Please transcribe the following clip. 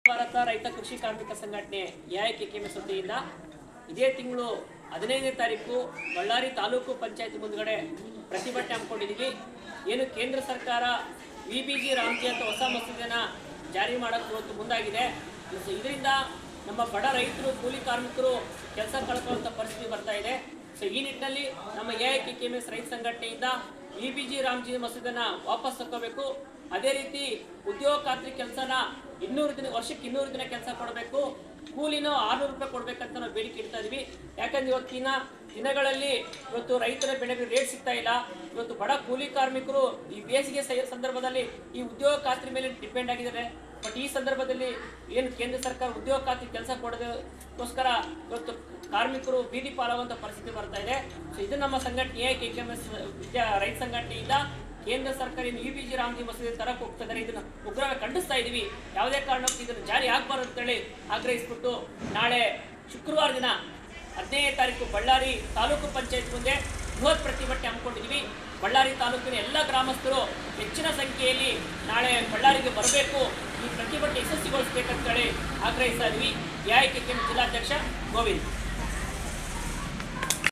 ಭಾರತ ರೈತ ಕೃಷಿ ಕಾರ್ಮಿಕ ಸಂಘಟನೆ ಎಐಕೆಕೆಎಂಎಸ್ ವತಿಯಿಂದ ಇದೇ ತಿಂಗಳು 15ನೇ ತಾರೀಕು ಬಳ್ಳಾರಿ ತಾಲೂಕು ಪಂಚಾಯತ್ ಮುಂದಗಡೆ ಪ್ರತಿಭಟನೆ ಹಮ್ಮಿಕೊಂಡಿದ್ದೀವಿ. ಏನು ಕೇಂದ್ರ ಸರ್ಕಾರ ವಿಬಿಜಿ ರಾಮ್ಜಿ ಅಂತ ಹೊಸ ಮಸೂದೆನ ಜಾರಿ ಮಾಡೋಕ್ಕೆ ಮುಂದಾಗಿದೆ. ಇದರಿಂದ ನಮ್ಮ ಬಡ ರೈತರು ಕೂಲಿ ಕಾರ್ಮಿಕರು ಕೆಲಸ ಕಳ್ಕೊಳ್ಳುವಂಥ ಪರಿಸ್ಥಿತಿ ಬರ್ತಾ ಇದೆ. ಈ ನಿಟ್ಟಿನಲ್ಲಿ ನಮ್ಮ ಎಐಕೆಕೆಎಂಎಸ್ ರೈತ ಸಂಘಟನೆಯಿಂದ ವಿಬಿಜಿ ರಾಮ್ಜಿ ಮಸೂದೆನ ವಾಪಸ್ ತಗೋಬೇಕು. ಅದೇ ರೀತಿ ಉದ್ಯೋಗ ಖಾತ್ರಿ ಕೆಲಸನ 200 ದಿನ ವರ್ಷಕ್ಕೆ 200 ದಿನ ಕೆಲಸ ಕೊಡಬೇಕು, ಕೂಲಿನೂ 600 ರೂಪಾಯಿ ಕೊಡಬೇಕಂತ ನಾವು ಬೇಡಿಕೆ ಇಡ್ತಾ ಇದೀವಿ. ಯಾಕಂದ್ರೆ ಇವತ್ತಿನ ದಿನಗಳಲ್ಲಿ ಇವತ್ತು ರೈತರ ಬೆಳೆಗೆ ರೇಟ್ ಸಿಗ್ತಾ ಇಲ್ಲ. ಇವತ್ತು ಬಡ ಕೂಲಿ ಕಾರ್ಮಿಕರು ಈ ಬೇಸಿಗೆ ಸಂದರ್ಭದಲ್ಲಿ ಈ ಉದ್ಯೋಗ ಖಾತ್ರಿ ಮೇಲೆ ಡಿಪೆಂಡ್ ಆಗಿದ್ದಾರೆ. ಬಟ್ ಈ ಸಂದರ್ಭದಲ್ಲಿ ಏನು ಕೇಂದ್ರ ಸರ್ಕಾರ ಉದ್ಯೋಗ ಖಾತ್ರಿ ಕೆಲಸ ಕೊಡೋದಕ್ಕೋಸ್ಕರ ಇವತ್ತು ಕಾರ್ಮಿಕರು ಬೀದಿ ಪಾಲಾಗುವಂಥ ಪರಿಸ್ಥಿತಿ ಬರ್ತಾ ಇದೆ. ಸೊ ಇದು ನಮ್ಮ ಸಂಘಟನೆ ಎಐಕೆಕೆಎಂಎಸ್ ರೈತ ಸಂಘಟನೆಯಿಂದ ಕೇಂದ್ರ ಸರ್ಕಾರ ವಿಬಿಜಿ ರಾಮ್ಜಿ ಮಸೂದೆ ತರಕ್ಕೆ ಹೋಗ್ತಾ ಇದ್ದಾರೆ. ಇದನ್ನು ಉಗ್ರವಾಗಿ ಖಂಡಿಸ್ತಾ ಇದ್ದೀವಿ. ಯಾವುದೇ ಕಾರಣಕ್ಕೂ ಇದನ್ನು ಜಾರಿ ಆಗಬಾರ್ದು ಅಂತೇಳಿ ಆಗ್ರಹಿಸ್ಬಿಟ್ಟು ನಾಳೆ ಶುಕ್ರವಾರ ದಿನ 15ನೇ ತಾರೀಕು ಬಳ್ಳಾರಿ ತಾಲೂಕು ಪಂಚಾಯತ್ ಮುಂದೆ ಬೃಹತ್ ಪ್ರತಿಭಟನೆ ಹಮ್ಮಿಕೊಂಡಿದ್ದೀವಿ. ಬಳ್ಳಾರಿ ತಾಲೂಕಿನ ಎಲ್ಲ ಗ್ರಾಮಸ್ಥರು ಹೆಚ್ಚಿನ ಸಂಖ್ಯೆಯಲ್ಲಿ ನಾಳೆ ಬಳ್ಳಾರಿಗೆ ಬರಬೇಕು, ಈ ಪ್ರತಿಭಟನೆ ಯಶಸ್ವಿಗೊಳಿಸಬೇಕಂತೇಳಿ ಆಗ್ರಹಿಸ್ತಾ ಇದ್ವಿ. ಎಐಕೆಕೆಎಂಎಸ್ ಜಿಲ್ಲಾಧ್ಯಕ್ಷ ಗೋವಿಂದ್.